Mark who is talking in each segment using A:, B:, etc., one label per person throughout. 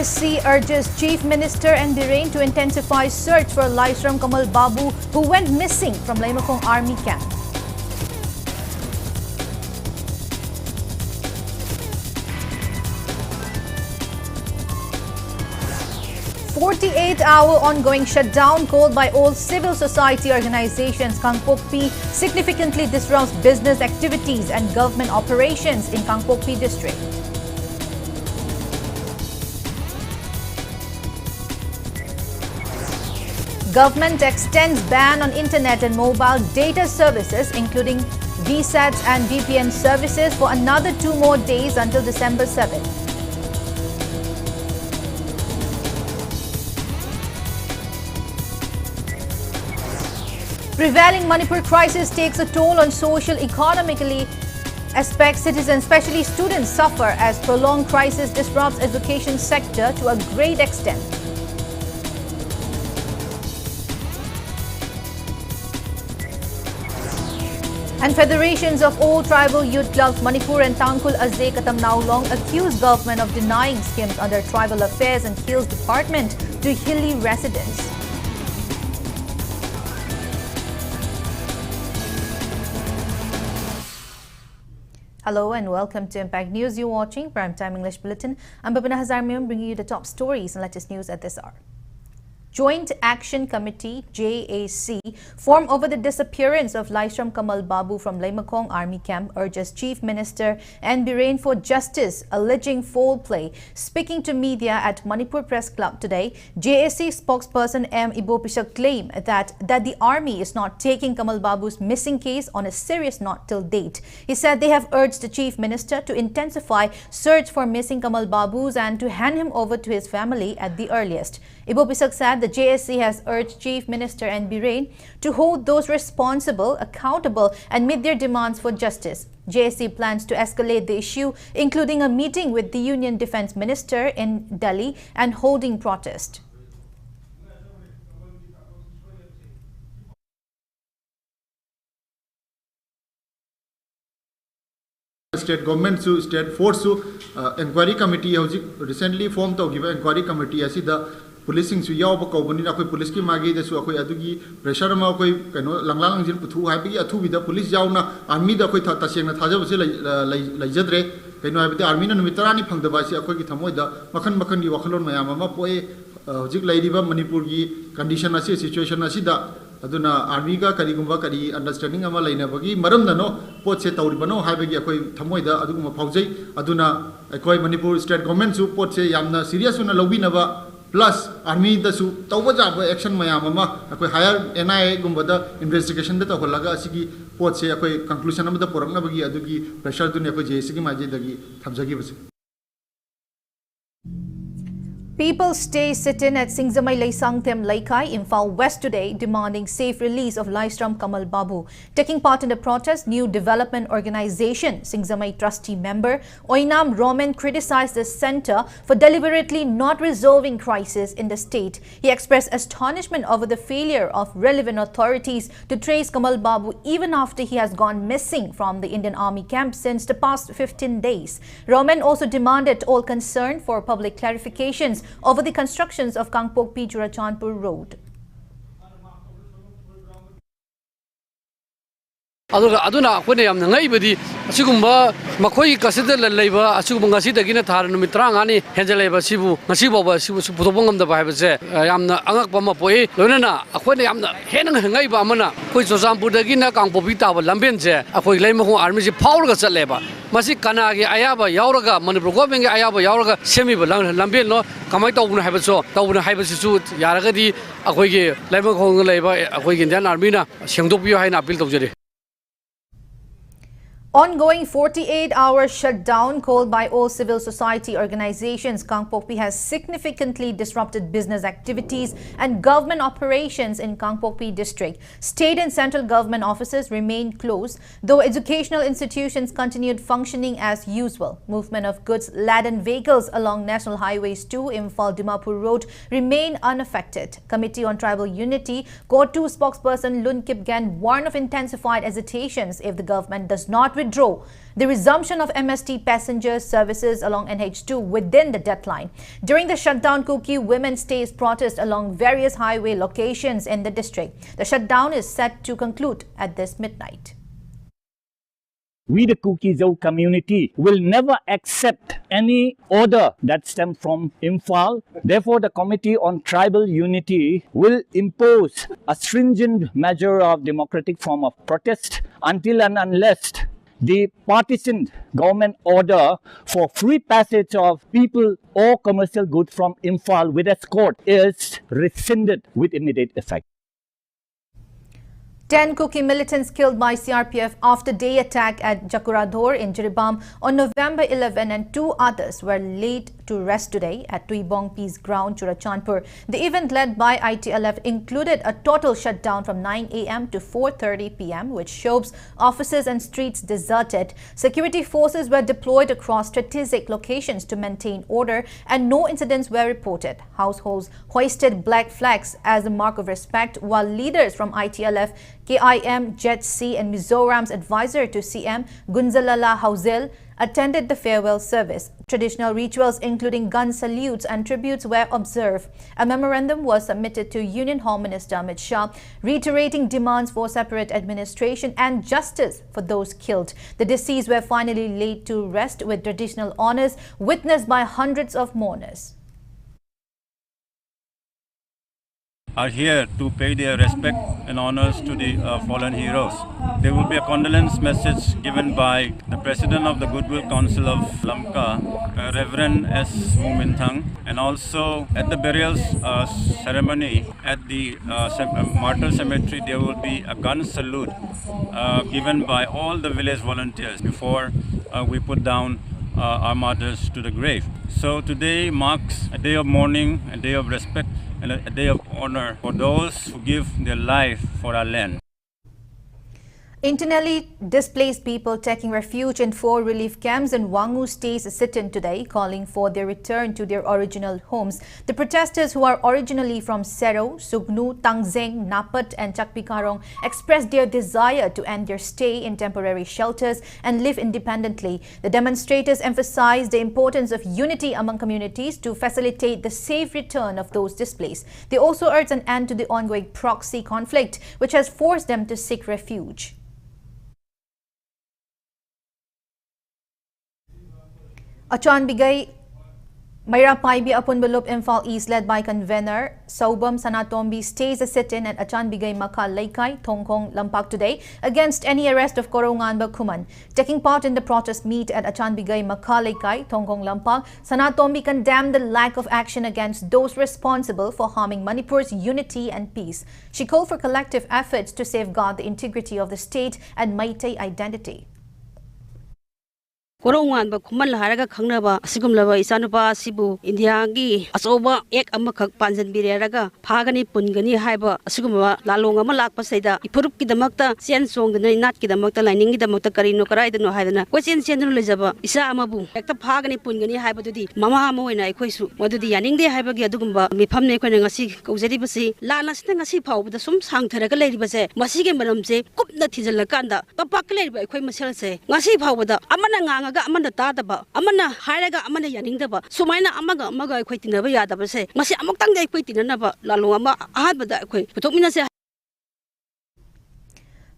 A: JSC urges Chief Minister N. Birain to intensify search for Laisram Kamal Babu, who went missing from Laimakong Army camp. "48-hour ongoing shutdown called by all civil society organizations Kangpokpi significantly disrupts business activities and government operations in Kangpokpi district." Government extends ban on internet and mobile data services, including VSATs and VPN services, for another 2 more days until December 7th. Prevailing Manipur crisis takes a toll on social economically aspects. Citizens, especially students, suffer as prolonged crisis disrupts education sector to a great extent. And federations of all tribal youth clubs Manipur and Tangkul Azay Katamnaulong accuse government of denying schemes under Tribal Affairs and Hills Department to hilly residents. Hello and welcome to Impact News. You're watching Primetime English Bulletin. I'm BABINA HAJARIMAYUM bringing you the top stories and latest news at this hour. Joint Action Committee JAC formed over the disappearance of Laisram Kamal Babu from Laimakong Army Camp urges Chief Minister N. Birain for justice, alleging foul play. Speaking to media at Manipur Press Club today, JAC spokesperson M. Ibopisha claimed that the army is not taking Kamal Babu's missing case on a serious note till date. He said they have urged the Chief Minister to intensify search for missing Kamal Babus and to hand him over to his family at the earliest. Ibopisha said the JSC has urged Chief Minister N. Birain to hold those responsible accountable and meet their demands for justice. JSC plans to escalate the issue, including a meeting with the Union Defence Minister in Delhi and holding protest.
B: State government su state force su inquiry committee recently formed to give inquiry committee asida policing su yaw ba kobani na koi police ki magi da su akoi adugi pressure ma koi kano langlang jil puthu ha bi athu bi da police yaw na army da koi ta seng na thaja bse lai jadre kano ha bi da army na numitara ni phangda ba si akoi ki thamoi da makhan gi wakhalon mayam ma poe hojik lairi ba manipur gi condition asi situation asi da aduna army ga kari gumba kari understanding ama laina bagi maram da no pot se tauri bano ha bagi akoi thamoi da aduguma phaujai aduna akoi manipur state government su pot se yamna serious na lobi na ba plus army da su tawba jaba action mayam ama akoi higher NIA gumba da investigation da tawlaga asigi pot se akoi conclusion ama da porakna bagi adugi pressure duni akoi JSC gi maji dagi thamjagi base.
A: People stay sit-in at Singzamai Laisangthem Laikai, Imphal West today, demanding safe release of Laisram Kamal Babu. Taking part in the protest, New Development Organization Singzamai trustee member Oinam Roman criticized the centre for deliberately not resolving crisis in the state. He expressed astonishment over the failure of relevant authorities to trace Kamal Babu even after he has gone missing from the Indian Army camp since the past 15 days. Roman also demanded all concerned for public clarifications over the constructions of Kangpokpi Churachandpur Road.
C: aduna akone yamna ngai badi asigumba makhoi kasida leiba asigumba ngasi dagina thar numit 30 ni henjaleba sibu ngasi boba sibu putobongam da ba se yamna angakpa ma poi loinana akone yamna henang ngai ba amana koi Churachandpur dagina Kangpokpi ta ba lamben je akoi leimakong army je power ga chatleba masi kana gi ayaba yauraga manipur government gi ayaba yauraga semi ba lamben no kamai tawuna haiba so tawuna haiba sisu yaraga di akoi gi leimakong leiba akoi gi Indian army na sengdokpiyo haina appeal tawjari.
A: Ongoing 48-hour shutdown called by all civil society organizations, Kangpokpi has significantly disrupted business activities and government operations in Kangpokpi district. State and central government offices remained closed, though educational institutions continued functioning as usual. Movement of goods-laden vehicles along National Highways 2 Imphal Dimapur Road remain unaffected. Committee on Tribal Unity, Core 2 spokesperson Lun Kipgan warned of intensified agitations if the government does not withdraw the resumption of MST passenger services along NH2 within the deadline. During the shutdown, Kuki women staged protests along various highway locations in the district. The shutdown is set to conclude at this midnight.
D: We, the Kuki-Zo community, will never accept any order that stems from Imphal. Therefore, the Committee on Tribal Unity will impose a stringent measure of democratic form of protest until and unless the partisan government order for free passage of people or commercial goods from Imphal with escort is rescinded with immediate effect.
A: 10 Kuki militants killed by CRPF after day attack at Jakuradhor in Jiribam on November 11 and 2 others were laid to rest today at Tuibong Peace Ground, Churachandpur. The event led by ITLF included a total shutdown from 9 a.m. to 4:30 p.m. which shows offices and streets deserted. Security forces were deployed across strategic locations to maintain order and no incidents were reported. Households hoisted black flags as a mark of respect while leaders from ITLF, KIM, Jet C and Mizoram's advisor to CM, Gunzalala Hauzel, attended the farewell service. Traditional rituals including gun salutes and tributes were observed. A memorandum was submitted to Union Home Minister Amit Shah, reiterating demands for separate administration and justice for those killed. The deceased were finally laid to rest with traditional honors witnessed by hundreds of mourners.
E: Are here to pay their respect and honors to the fallen heroes. There will be a condolence message given by the President of the Goodwill Council of Lamka, Reverend S. Muminthang, and also at the burial ceremony at the Martyr Cemetery there will be a gun salute given by all the village volunteers before we put down our martyrs to the grave. So today marks a day of mourning, a day of respect, and a day of honor for those who give their life for our land.
A: Internally displaced people taking refuge in 4 relief camps in Wangu staged a sit-in today, calling for their return to their original homes. The protesters, who are originally from Sero, Sugnu, Tangzeng, Napat and Chakpikarong, expressed their desire to end their stay in temporary shelters and live independently. The demonstrators emphasized the importance of unity among communities to facilitate the safe return of those displaced. They also urged an end to the ongoing proxy conflict, which has forced them to seek refuge. Achanbigay Mayrapaibi Apunbalup Imphal East, led by convener Saubam Sanatombi, stays a sit-in at Achanbigay Makal Laikai, Tongkong, Lampak today against any arrest of Koronganba Kuman. Taking part in the protest meet at Achanbigay Makal Laikai, Tongkong, Lampak, Sanatombi condemned the lack of action against those responsible for harming Manipur's unity and peace. She called for collective efforts to safeguard the integrity of the state and Meitei identity.
F: Koronganba Kuman Haraga Kangnaba, Sigumlava, Isanuba, Sibu, Indiagi, Asoba, Ek Amakak Panzan Bireraga, Pagani Pungani Haiba, Siguma, Lalonga Malak Paseda, Ipuruki the Makta, Sian Song, the Natki the Makta, Lining the Motakari, no Karai, no Hadana, Question Generalizaba, Isamabu, Ekta Pagani Pungani Haiba to the Mama Mo and Ikosu, what do the Yaning de Haiba Gadumba, Mipamne Kanasi, Kozeribasi, Lana Stangasi Pow, the Sum Sang Teraka Lady Base, Masigan Banamse, Kupna Tizalakanda, Papakle by Quamasel say, Masi Pow, Amana. Amanda Tadaba, Amana, Haraga, Amanda Yanindaba, Sumaina Amaga, Maga, equating the Yadaba say, Masi Amokang equating another, Laloma, Habada, Putomina.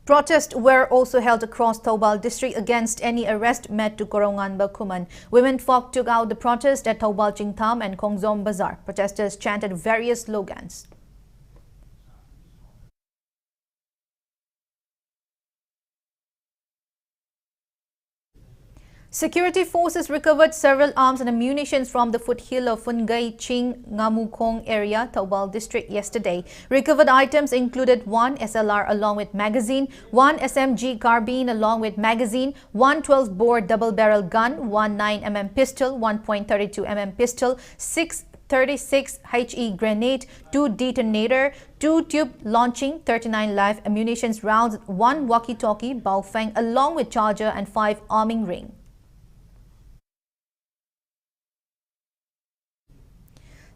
A: Protests were also held across Taubal district against any arrest made to Koronganba Kuman. Women folk took out the protest at Taubal Chingtam and Kongzom Bazaar. Protesters chanted various slogans. Security forces recovered several arms and ammunition from the foothill of Fungai Ching Ngamukong area, Taubal district yesterday. Recovered items included 1 SLR along with magazine, 1 SMG carbine along with magazine, 1 12-bore double-barrel gun, 1 9mm pistol, 1.32 mm pistol, 6 36 HE grenade, 2 detonator, 2 tube launching, 39 live ammunition rounds, 1 walkie-talkie, Baofeng along with charger and 5 arming ring.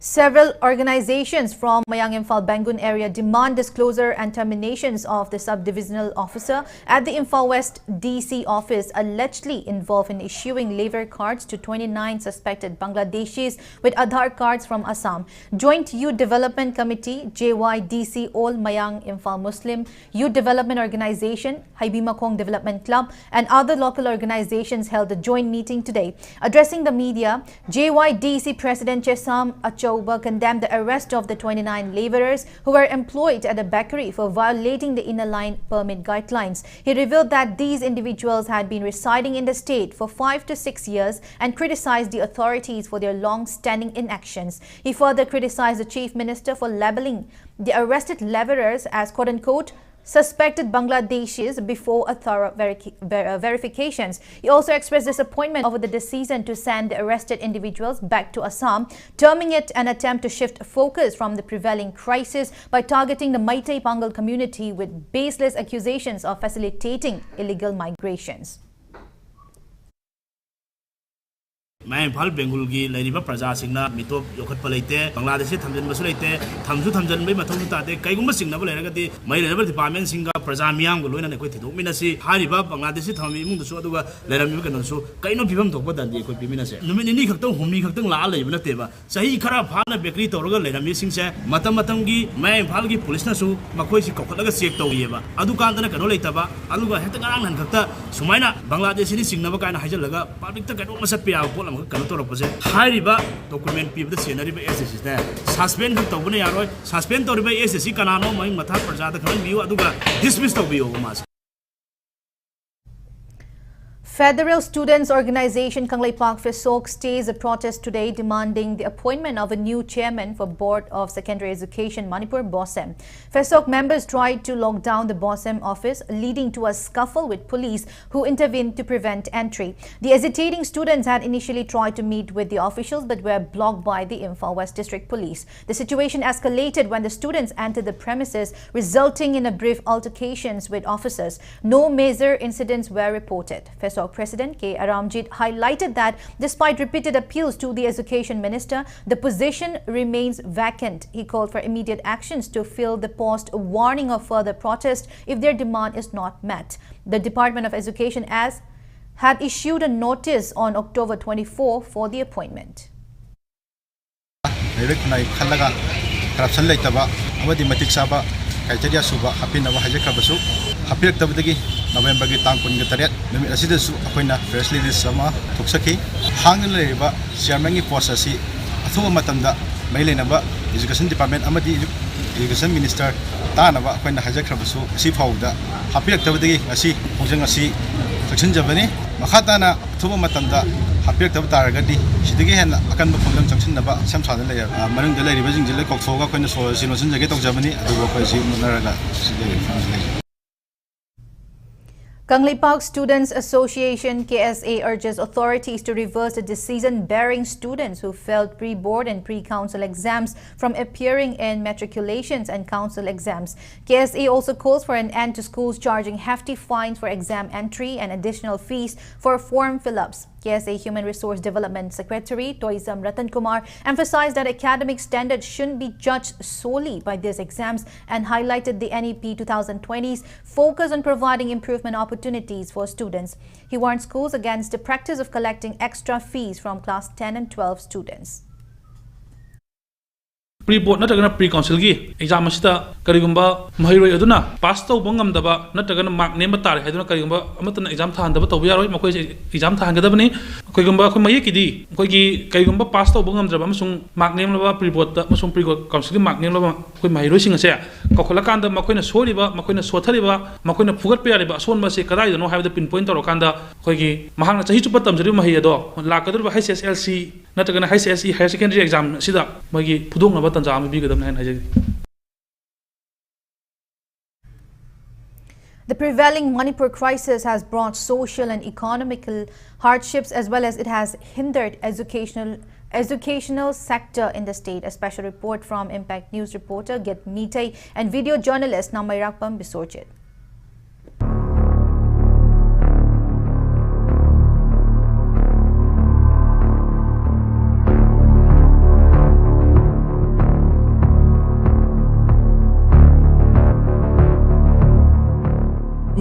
A: Several organizations from Mayang Imphal Bangun area demand disclosure and terminations of the subdivisional officer at the Imphal West DC office allegedly involved in issuing labor cards to 29 suspected Bangladeshis with Aadhaar cards from Assam. Joint Youth Development Committee, JYDC All Mayang Imphal Muslim Youth Development Organization, Haibimakong Development Club and other local organizations held a joint meeting today. Addressing the media, JYDC President Chesam Acho condemned the arrest of the 29 laborers who were employed at a bakery for violating the inner line permit guidelines. He revealed that these individuals had been residing in the state for 5 to 6 years and criticized the authorities for their long-standing inactions. He further criticized the Chief Minister for labeling the arrested laborers as quote-unquote suspected Bangladeshis before a thorough verifications. He also expressed disappointment over the decision to send the arrested individuals back to Assam, terming it an attempt to shift focus from the prevailing crisis by targeting the Meitei Pangal community with baseless accusations of facilitating illegal migrations.
G: Manipur Bengalgi Lariba Praja Signa, Mitop Yokat Palate, Bangladesh Tamjan Masulate, Tamsu Tamjan Matumata, Kaiguma Signa, my level department Singa, Prazamiam, Gulun and Equated, Minasi, Hariba, Bangladesh Tamimu, the Soda, Leramukan, so Kaino Pivum Topa than the Equipminase. Nomini Hacton, Humikaton Lala, Teva, Sahi Kara Pana Bekri Torga, Lera missing se, Matamatangi, Manipalgi, Police Nasu, Makosi Kokolaga Sekto Yeva, Adukantana Kanoletaba, Aluga Hetagan and Kata, Sumaina, Bangladesh Singnavakan and Hajalaga, Public Masapia. Hariba document people the scenery by SSC there. Suspend the Tobunay, suspend or by SSC Kanano, my Mata Prajata, Aduga, dismissed of the Omas.
A: Federal Students Organization Kanglei Park Fesok staged a protest today demanding the appointment of a new chairman for Board of Secondary Education Manipur BOSEM. Fesok members tried to lock down the BOSEM office, leading to a scuffle with police who intervened to prevent entry. The hesitating students had initially tried to meet with the officials but were blocked by the Imphal West District Police. The situation escalated when the students entered the premises, resulting in a brief altercations with officers. No major incidents were reported. Fesok President K. Aramjit highlighted that despite repeated appeals to the Education Minister, the position remains vacant. He called for immediate actions to fill the post, warning of further protest if their demand is not met. The Department of Education had issued a notice on October 24 for the appointment.
H: Criteria suba hapin na haja krabasu hapirek tabdagi November gi tang kun gataret numi asidasu akoina press release sama thuksaki hangna leba chairman gi post asi athuma matamda mailenaba education department amadi education minister tanaba akoina haja krabasu si fauda hapirek tabdagi asi hongjang asi saksinjabani makhatana thuma matamda hapirek tab taragadi sidagi hen akan bafungdang changsinaba samsada layer marang de lairi bajing jile koksoga akoina solution jage tawjabani adugo paisi munaraga sidagi
A: Kanglei Park Students Association KSA urges authorities to reverse the decision barring students who failed pre-board and pre-council exams from appearing in matriculations and council exams. KSA also calls for an end to schools charging hefty fines for exam entry and additional fees for form fill-ups. KSA Human Resource Development Secretary Toisam Ratan Kumar emphasized that academic standards shouldn't be judged solely by these exams and highlighted the NEP 2020's focus on providing improvement opportunities for students. He warned schools against the practice of collecting extra fees from class 10 and 12 students.
I: Pre-board natragana pre-council gi exam asida karigumba mahiroi aduna pass to bangam daba natragana mark name tare haduna karigumba amatana exam than daba tobu yaroi makoi exam than gadabani koigumba khoi maye kidi koigi karigumba pass to bangam draba amasung mark name laba pre-board da amasung pre-council gi mark name laba khoi mahiroi sing ase kokhola kanda makoina soriba makoina sothariba makoina fugat pe yariba sonba se kadai no have the pinpoint to kanda koigi mahangna chahi chupa tamjari mahi ado lakadurba HSLC natragana HSE higher secondary exam sida magi pudong na
A: The prevailing Manipur crisis has brought social and economical hardships as well as it has hindered educational sector in the state. A special report from Impact News reporter Get Meetei and video journalist Namai Rakpam Bisorchit.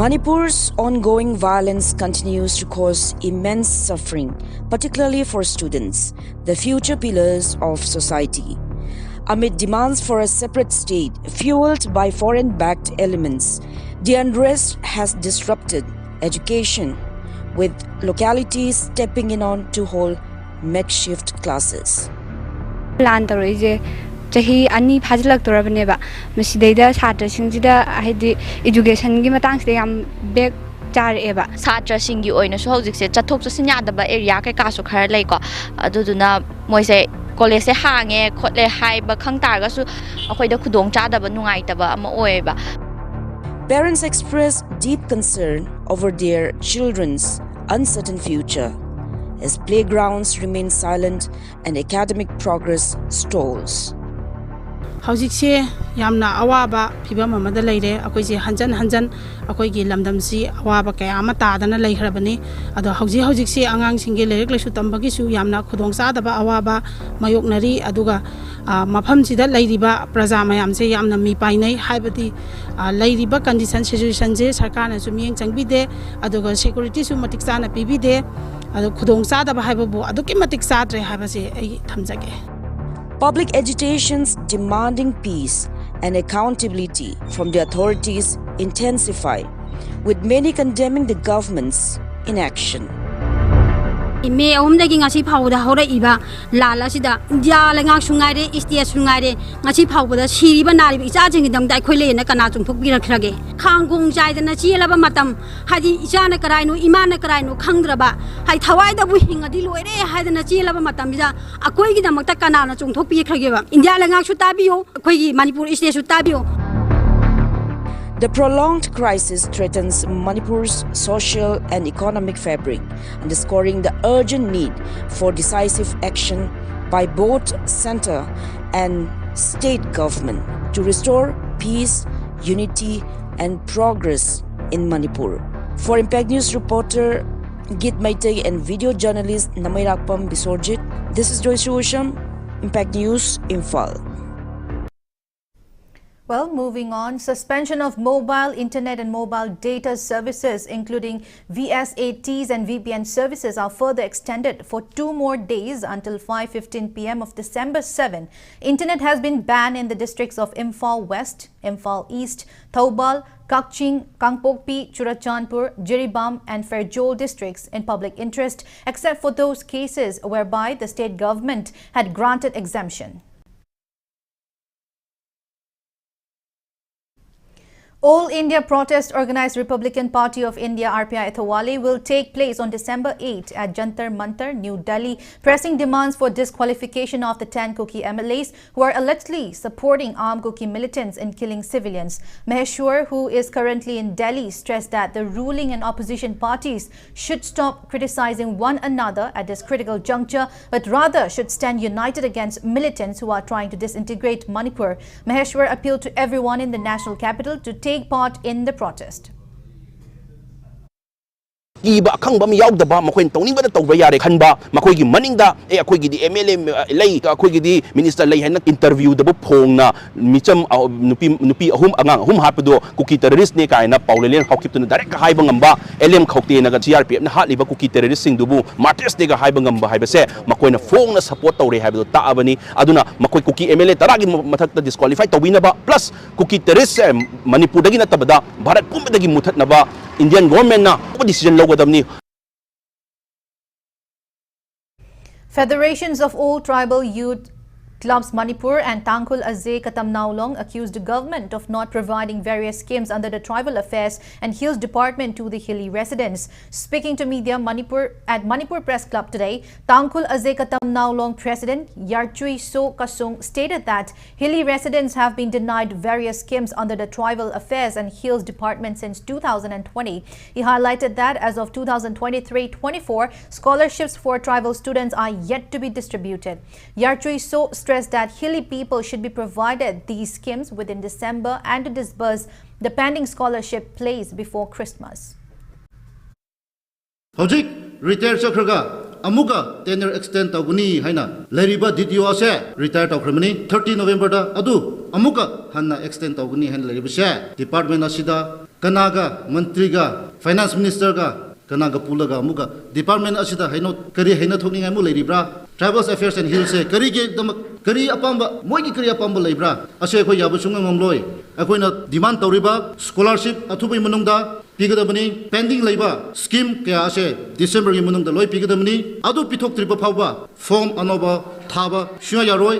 J: Manipur's ongoing violence continues to cause immense suffering, particularly for students, the future pillars of society. Amid demands for a separate state fueled by foreign-backed elements, the unrest has disrupted education, with localities stepping in on to hold makeshift classes.
K: Chahi ani phajlak torabaneba masidaida chhatra singjida haidi education gi matang sida yam bek char eba
L: chhatra singi oina so hojik se chathok chasin yadaba area kai ka so khar lai ko aduduna moise college se hange khotle haiba khangtar ga su akhoi da khudong chadaba nungai taba ama oeba.
J: Parents express deep concern over their children's uncertain future as playgrounds remain silent and academic progress stalls.
M: Hojikse yamna awaba phibam amada leire akoise hanjan akoigi lamdamsi awaba kaya ama tadana leihrabani ado hojikse angang singe lerik lesu tambagi su yamna khudong sadaba awaba mayoknari aduga mafam sida leiriba praja mayamse yamna mi painai haibati leiriba condition situation je sarkar na su mieng changbide aduga security su matik sana pibide ado khudong sadaba haibabu aduki matik sadre haibase ai thamjage.
J: Public agitations demanding peace and accountability from the authorities intensify, with many condemning the government's inaction.
F: Ime omdagi ngasi phawda hora iba lala sida India lenga sungaire istia sungaire ngasi phawda siriba nari icha jingi dam dai khoile na kana chungthok birakhrage khanggung jaidana chielaba matam hadi icha na karainu imana karainu khangdraba hai thawai da bu hingadi loire haidana chielaba matam ja akoi gi damakta kana na chungthok birakhrage ba India lenga su tabiyo akoi gi Manipur istia su tabiyo.
J: The prolonged crisis threatens Manipur's social and economic fabric, underscoring the urgent need for decisive action by both centre and state government to restore peace, unity and progress in Manipur. For Impact News reporter Git Maitei and video journalist Namairakpam Bisorjit, this is Joyce Rusham, Impact News, Imphal.
A: Well, moving on, suspension of mobile internet and mobile data services, including VSATs and VPN services, are further extended for 2 more days until 5:15 p.m. of December 7. Internet has been banned in the districts of Imphal West, Imphal East, Thoubal, Kakching, Kangpokpi, Churachandpur, Jiribam and Fairjol districts in public interest, except for those cases whereby the state government had granted exemption. All India protest organized Republican Party of India RPI Athawale will take place on December 8 at Jantar Mantar, New Delhi, pressing demands for disqualification of the 10 Kuki MLAs who are allegedly supporting armed Kuki militants in killing civilians. Maheshwar, who is currently in Delhi, stressed that the ruling and opposition parties should stop criticizing one another at this critical juncture, but rather should stand united against militants who are trying to disintegrate Manipur. Maheshwar appealed to everyone in the national capital to take part in the protest.
N: Iba akhangba mi yaudaba makoin tawninga da tawba yare khanba makoi gi maningda akoi gi di MLA lei akoi gi di minister lei haina interview da bo phongna micham nupi ahum angang ahum hapdo kuki terrorist ne kaina paulelen hawkip tuna direct haiba ngamba LM khokte na ga CRPF na hatliba kuki terrorist sing dubu martyrs de ga haiba ngamba haibase makoina phongna support tawre haibdo ta abani aduna makoi kuki MLA taragi mathakta disqualify tawina ba plus kuki terrorist Manipur dagi na tabada Bharat pum dagi muthat na ba Indian government na decision
A: Federations of all tribal youth clubs Manipur and Tangkhul Azay Katamnaulong accused the government of not providing various schemes under the Tribal Affairs and Hills Department to the hilly residents. Speaking to media at Manipur Press Club today, Tangkhul Azay Katamnaulong President Yarchui So Kasung stated that hilly residents have been denied various schemes under the Tribal Affairs and Hills Department since 2020. He highlighted that as of 2023-24, scholarships for tribal students are yet to be distributed. Yarchui So stressed that hilly people should be provided these schemes within December and to disburse the pending scholarship placed before Christmas.
O: Hojik retire chakraga amuka tenure extend taguni haina leriba DTO se retire tagramani 30 November da adu amuka hanna extend taguni han leriba se department asida kanaga mantri ga finance minister ga kanaga pulaga amuga department asida haino kari haina thokning amu leiribra tribal affairs and hills se kari ge kari apamba moi gi kari apamba leibra ase khoi yabu sunga mamloi akoina demand tawriba scholarship athubai manungda pigadabani pending leiba scheme kya ase December gi manungda loi pigadabani adu pithok triba phawba form anoba thaba shya yaroi.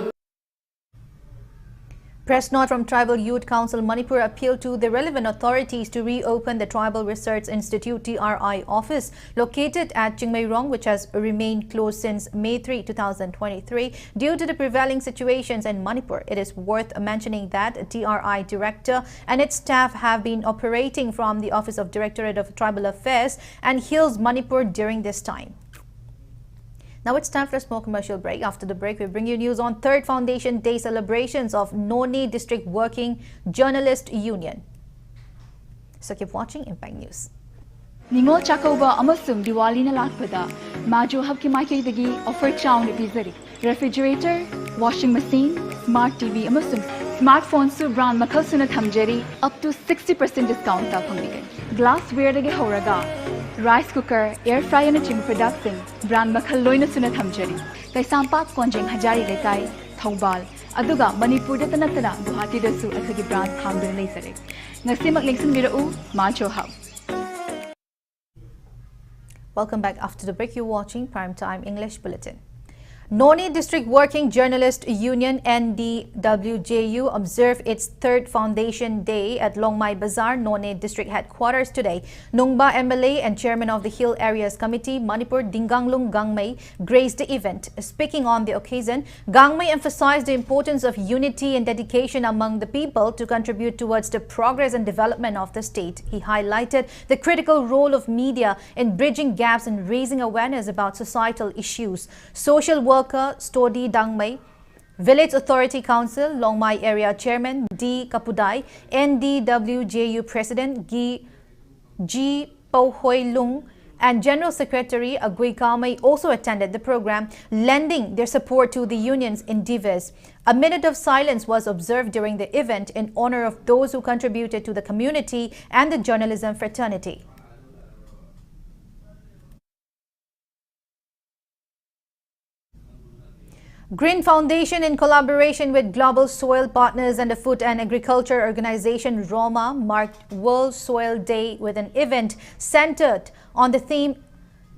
A: Press note from Tribal Youth Council Manipur appealed to the relevant authorities to reopen the Tribal Research Institute TRI office located at Chingmairong, which has remained closed since May 3, 2023 due to the prevailing situations in Manipur. It is worth mentioning that TRI director and its staff have been operating from the Office of Directorate of Tribal Affairs and Hills Manipur during this time. Now it's time for a small commercial break. After the break, we bring you news on 3rd Foundation Day celebrations of Noni District Working Journalist Union. So keep watching Impact News.
P: Ningol Chakoba amasum Diwali na lakpada Majo habki maikay dagi offer chow ni bizari refrigerator, washing machine, smart TV amasum smartphone su brand makal suna thamjari up to 60% discount ta phangbigan. Glassware dagi horaga rice cooker, air fryer na chim production brand makal loina suna thamjari. Kay sampak konjeng hajari lekai Thongbal aduga Manipur da tanatana Guwahati da su akhagi brand hamdun lay sare. Ngasi maglingsan birau Majo Hub.
A: Welcome back. After the break, you're watching Primetime English Bulletin. Noni District Working Journalist Union NDWJU observed its 3rd Foundation Day at Longmai Bazaar, Noni District Headquarters today. Nungba MLA and Chairman of the Hill Areas Committee, Manipur Dinganglung Gangmei, graced the event. Speaking on the occasion, Gangmei emphasized the importance of unity and dedication among the people to contribute towards the progress and development of the state. He highlighted the critical role of media in bridging gaps and raising awareness about societal issues. Social worker Stodi Dangmei, Village Authority Council Longmai Area Chairman D. Kapudai, NDWJU President G. Pohoi Lung, and General Secretary Agui Kamei also attended the program, lending their support to the union's endeavors. A minute of silence was observed during the event in honor of those who contributed to the community and the journalism fraternity. Green Foundation, in collaboration with Global Soil Partners and the Food and Agriculture Organization ROMA, marked World Soil Day with an event centered on the theme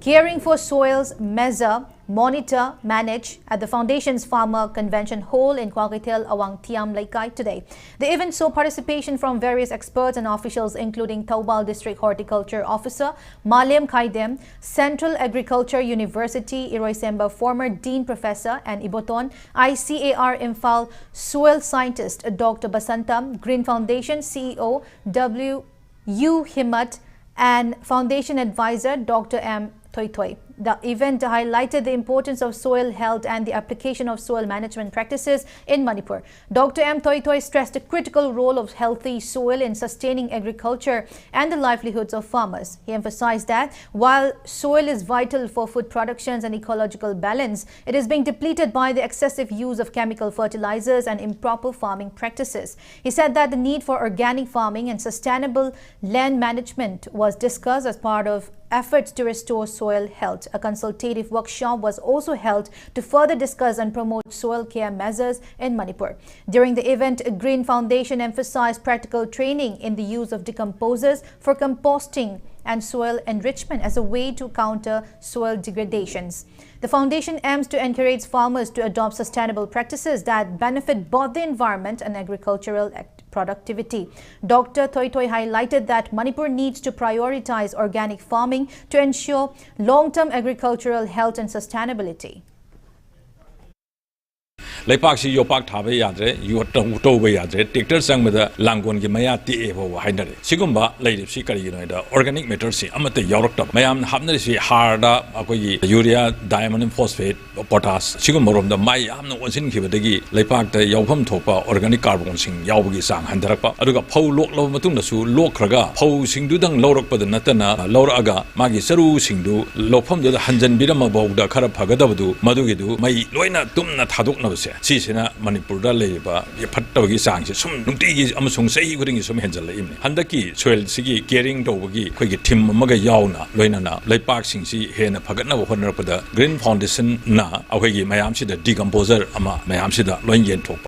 A: Caring for Soils, Measure, Monitor, Manage at the Foundation's Farmer Convention Hall in Kwakitel, Awang Tiam Laikai today. The event saw participation from various experts and officials including Taubal District Horticulture Officer Malem Kaidem, Central Agriculture University Iroisemba former Dean Professor and Iboton, ICAR Imphal Soil Scientist Dr. Basantam, Green Foundation CEO W.U. Himat, and Foundation Advisor Dr. M. Toitoi. The event highlighted the importance of soil health and the application of soil management practices in Manipur. Dr. M. Toitoi stressed the critical role of healthy soil in sustaining agriculture and the livelihoods of farmers. He emphasized that while soil is vital for food productions and ecological balance, it is being depleted by the excessive use of chemical fertilizers and improper farming practices. He said that the need for organic farming and sustainable land management was discussed as part of efforts to restore soil health. A consultative workshop was also held to further discuss and promote soil care measures in Manipur. During the event, Green Foundation emphasized practical training in the use of decomposers for composting and soil enrichment as a way to counter soil degradations. The foundation aims to encourage farmers to adopt sustainable practices that benefit both the environment and agricultural productivity. Dr. Toitoi highlighted that Manipur needs to prioritize organic farming to ensure long-term agricultural health and sustainability.
Q: Leipak yopak thabe yadre tobe yadre tractor sangmada langon gi maya ti ebo hainare sigumba leirip si kari da organic matter si amate yaurok mayam hamnari si harda akoi urea diammonium phosphate potash sigum morom da mai amna onsin khibadagi leipak da yaufam thopa organic carbon sing yaubagi sang handarakpa aduga phau lok lo matung da su lokkhraga phau singdu dang lorok pad natana loraga magi saru singdu lokpham da hanjan birama bawda khara phagadabdu madugi du mai loina tumna thadokna base sisina Manipur da leba phattawagi sangse sum nungtigi amasung sahi guringi sum henjalaimni handaki soil sigi caring tawagi khoigi thim amaga yauna loinana leipak singsi hena phagatna honarpada green foundation na ahoigi mayam sida decomposer ama mayam sida loin yen thok.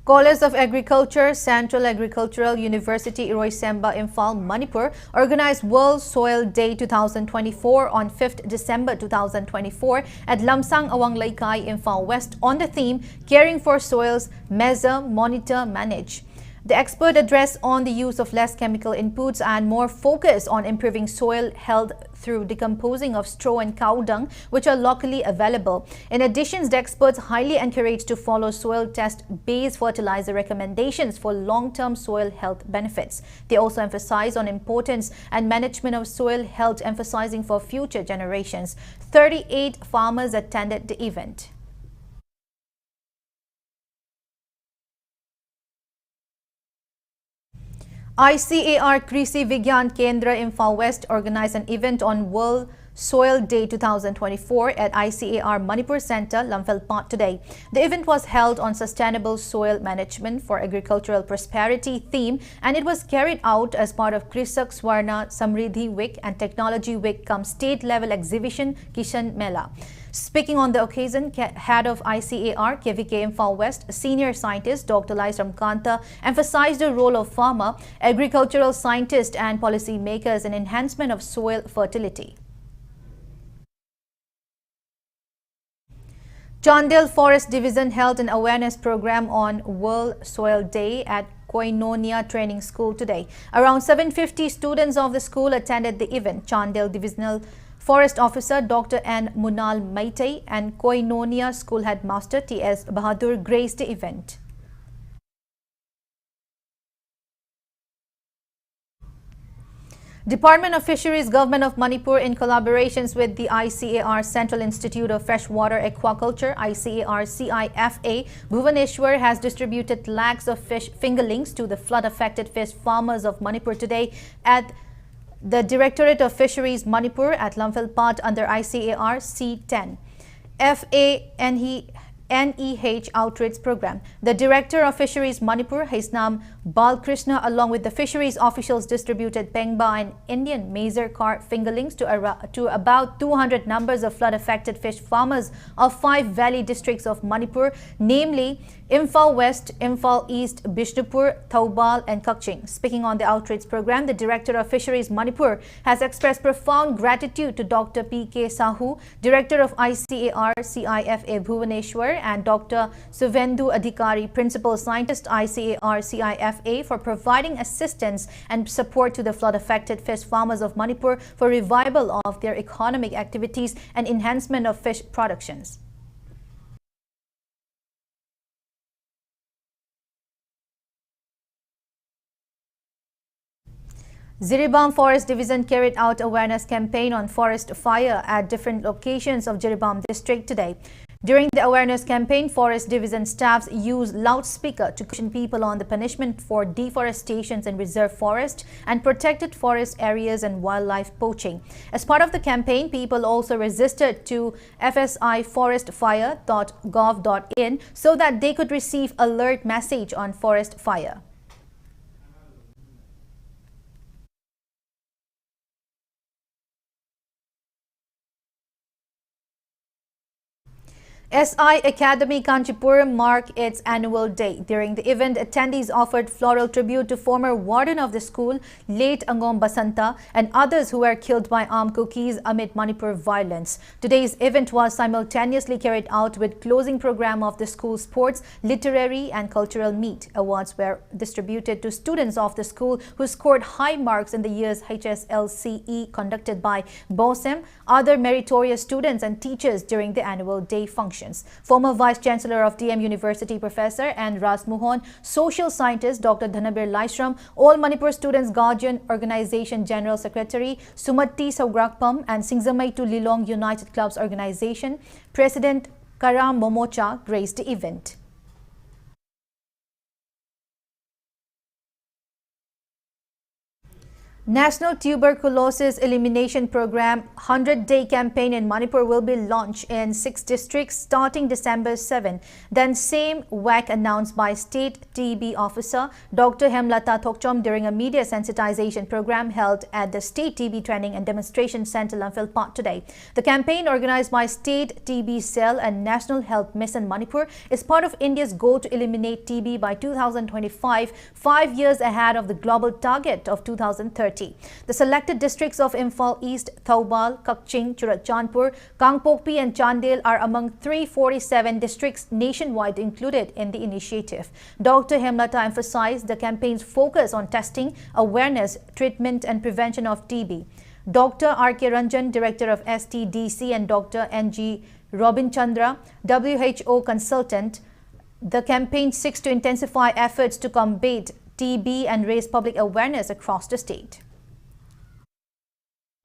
A: College of Agriculture, Central Agricultural University, Iroisemba, Imphal, Manipur organized World Soil Day 2024 on 5th December 2024 at Lamsang Awang Laikai, Imphal West on the theme Caring for Soils, Measure, Monitor, Manage. The expert addressed on the use of less chemical inputs and more focus on improving soil health through decomposing of straw and cow dung, which are locally available. In addition, the experts highly encouraged to follow soil test-based fertilizer recommendations for long-term soil health benefits. They also emphasized on importance and management of soil health, emphasizing for future generations. 38 farmers attended the event. ICAR Krisi Vigyan Kendra Imphal West organized an event on World Soil Day 2024 at ICAR Manipur Center, Lamphel today. The event was held on Sustainable Soil Management for Agricultural Prosperity theme, and it was carried out as part of Krisak Swarna Samriddhi Week and Technology Week cum state level exhibition Kishan Mela. Speaking on the occasion, head of ICAR, KVK Imphal West, senior scientist Dr. Laisram Kanta emphasized the role of farmer, agricultural scientists and policy makers in enhancement of soil fertility. Chandel Forest Division held an awareness program on World Soil Day at Koinonia Training School today. Around 750 students of the school attended the event. Chandel Divisional Forest Officer Dr. N. Munal Maitei and Koinonia School Headmaster T.S. Bahadur graced the event. Department of Fisheries, Government of Manipur, in collaborations with the ICAR Central Institute of Freshwater Aquaculture, ICAR CIFA, Bhubaneswar has distributed lakhs of fish fingerlings to the flood-affected fish farmers of Manipur today at the Directorate of Fisheries Manipur at Lamphel under ICAR C10 FANEH Outreach Program. The Director of Fisheries Manipur, his name Balkrishna, along with the fisheries officials, distributed Pengba and Indian Mazer carp fingerlings to about 200 numbers of flood-affected fish farmers of 5 valley districts of Manipur, namely Imphal West, Imphal East, Bishnupur, Thoubal and Kakching. Speaking on the outreach program, the Director of Fisheries Manipur has expressed profound gratitude to Dr. P.K. Sahu, Director of ICAR CIFA Bhubaneswar, and Dr. Suvendu Adhikari, Principal Scientist ICAR CIFA, for providing assistance and support to the flood-affected fish farmers of Manipur for revival of their economic activities and enhancement of fish productions. Jiribam Forest Division carried out awareness campaign on forest fire at different locations of Jiribam district today. During the awareness campaign, Forest Division staffs used loudspeaker to caution people on the punishment for deforestation in reserve forest and protected forest areas and wildlife poaching. As part of the campaign, people also registered to fsiforestfire.gov.in so that they could receive alert message on forest fire. SI Academy Kanchipur marked its annual day. During the event, attendees offered floral tribute to former warden of the school, late Angom Basanta, and others who were killed by armed cookies amid Manipur violence. Today's event was simultaneously carried out with closing program of the school sports, literary and cultural meet. Awards were distributed to students of the school who scored high marks in the year's HSLCE conducted by BOSEM, other meritorious students and teachers during the annual day function. Former Vice Chancellor of DM University Professor and Ras Mohon, Social Scientist Dr. Dhanabir Laisram, All Manipur Students Guardian Organization General Secretary Sumati Saugrakpam and Singzamai to Lilong United Clubs Organization President Karam Momocha graced the event. National Tuberculosis Elimination Program 100-day campaign in Manipur will be launched in 6 districts starting December 7. Then same WAC announced by State TB Officer Dr. Hemlata Thokchom during a media sensitization program held at the State TB Training and Demonstration Center Lamphil Park today. The campaign organized by State TB Cell and National Health Mission Manipur is part of India's goal to eliminate TB by 2025, 5 years ahead of the global target of 2030. The selected districts of Imphal East, Thoubal, Kakching, Churachandpur, Kangpokpi and Chandel are among 347 districts nationwide included in the initiative. Dr. Hemlata emphasized the campaign's focus on testing, awareness, treatment and prevention of TB. Dr. R.K. Ranjan, Director of STDC, and Dr. N.G. Robin Chandra, WHO consultant, the campaign seeks to intensify efforts to combat TB and raise public awareness across the state.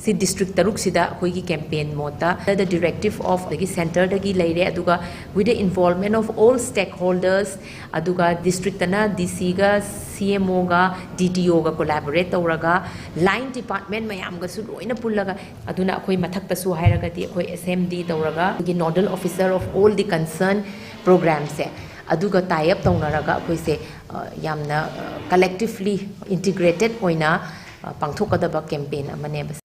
R: Si district taruk sida koi campaign mota the directive of the center dagi leire aduga with the involvement of all stakeholders aduga district na DC ga CMO ga DDO ga collaborate tawraga line department mayam ga su loina pullaga aduna koi mathakta su hairaga ti koi SMD tawraga the nodal officer of all the concerned programs se aduga tie up tawnaraga koi se yamna collectively integrated oina pangthokadaba campaign amane.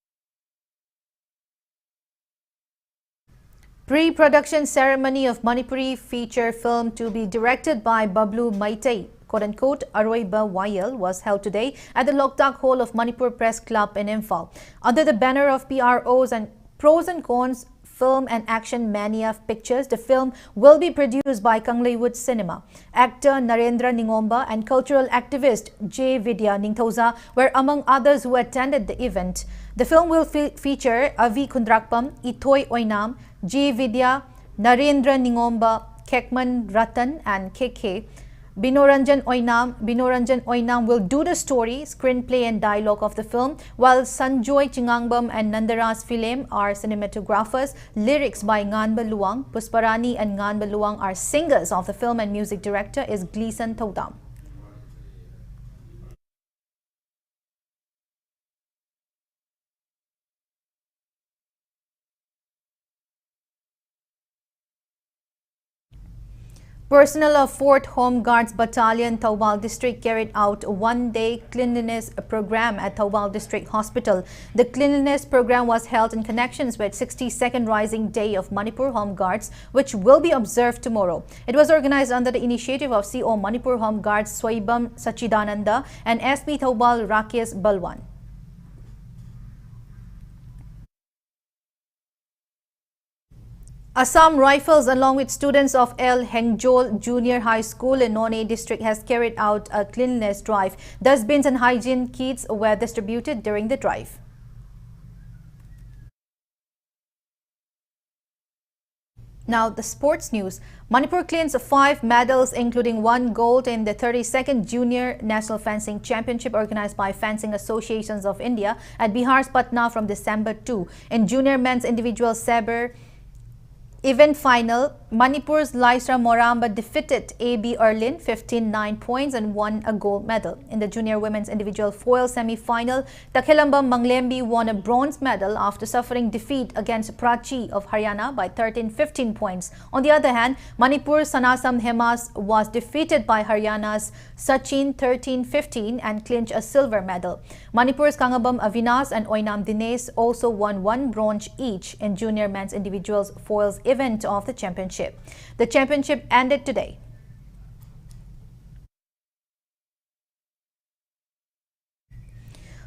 A: Pre-production ceremony of Manipuri feature film to be directed by Bablu Maitai, quote-unquote, Aroiba Wayal, was held today at the Loktak Hall of Manipur Press Club in Imphal. Under the banner of PROs and Pros and Cons Film and Action Mania Pictures, the film will be produced by Kangleiwood Cinema. Actor Narendra Ningomba and cultural activist J. Vidya Ningthoza were among others who attended the event. The film will feature Avi Kundrakpam, Itoy Oinam, J. Vidya, Narendra Ningomba, Kekman Ratan and KK. Binoranjan Oinam will do the story, screenplay and dialogue of the film, while Sanjoy Chingangbam and Nandaras Philem are cinematographers. Lyrics by Nganba Luang, Pusparani and Nganba Luang are singers of the film, and music director is Gleason Thodam. Personnel of 4th Home Guards Battalion, Thoubal District carried out a one-day cleanliness program at Thoubal District Hospital. The cleanliness program was held in connections with 62nd Rising Day of Manipur Home Guards, which will be observed tomorrow. It was organized under the initiative of CO Manipur Home Guards Swaibam Sachidananda and SP Thoubal Rakesh Balwan. Assam Rifles, along with students of El Hengjol Junior High School in None District, has carried out a cleanliness drive. Dustbins and hygiene kits were distributed during the drive. Now, the sports news. Manipur claims 5 medals, including 1 gold in the 32nd Junior National Fencing Championship organized by Fencing Associations of India at Bihar's Patna from December 2. In Junior Men's Individual Sabre event final, Manipur's Laisra Moramba defeated AB Erlin 15-9 points and won a gold medal. In the Junior Women's Individual Foil semi-final, Takhelamba Manglembi won a bronze medal after suffering defeat against Prachi of Haryana by 13-15 points. On the other hand, Manipur's Sanasam Hemas was defeated by Haryana's Sachin 13-15 and clinched a silver medal. Manipur's Kangabam Avinas and Oinam Dines also won 1 bronze each in Junior Men's Individuals Foils event of the championship. The championship ended today.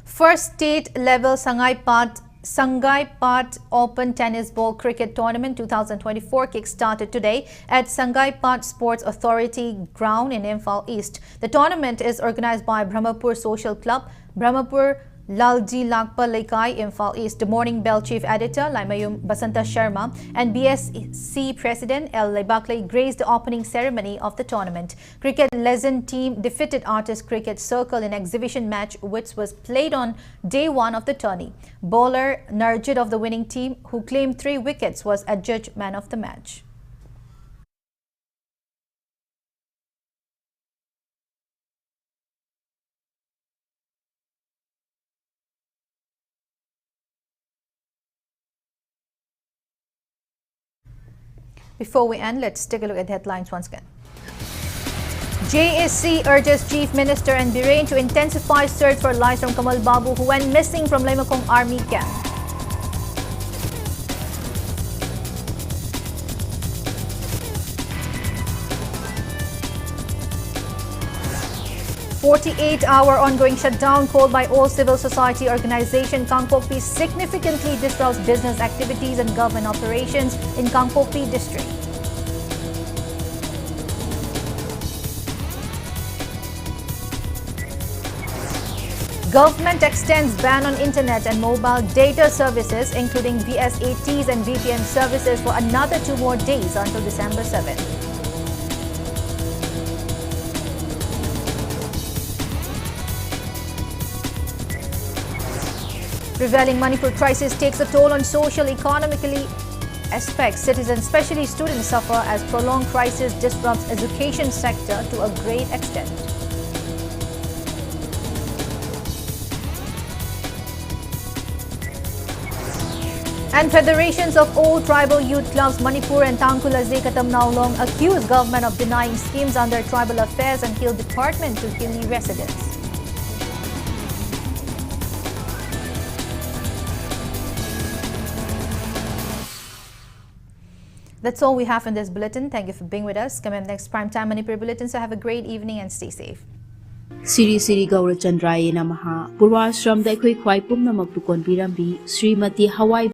A: First state-level Sangai Pat Open Tennis Ball Cricket Tournament 2024 kick-started today at Sangai Pat Sports Authority ground in Imphal East. The tournament is organized by Brahmapur Social Club, Brahmapur Lalji Lakpa Laikai, Imphal East. The Morning Bell Chief Editor Laimayum Basanta Sharma and BSC President L. Leibakle graced the opening ceremony of the tournament. Cricket legend team defeated Artist Cricket Circle in exhibition match which was played on day 1 of the tourney. Bowler Narjit of the winning team, who claimed 3 wickets, was adjudged man of the match. Before we end, let's take a look at the headlines once again. JAC urges Chief Minister and Birain to intensify search for lives from Kamal Babu, who went missing from Laymakong Army Camp. "48-hour ongoing shutdown called by all civil society organization Kangpokpi significantly disrupts business activities and government operations in Kangpokpi district." Government extends ban on internet and mobile data services, including VSATs and VPN services, for another 2 more days until December 7. Prevailing Manipur crisis takes a toll on social, economically aspects. Citizens, especially students, suffer as prolonged crisis disrupts education sector to a great extent. And federations of all tribal youth clubs Manipur and Tangkula Zekatam Naulong accuse government of denying schemes under Tribal Affairs and Hill Department to Hilli residents. That's all we have in this bulletin. Thank you for being with us. Come in next Primetime Manipur Bulletin. So have a great evening and stay safe.
S: Siri Siri Gaura Chandraye Namaha Purvashram Daikoi Khwai Pumnamak Tukon Birambi Srimati Hawaii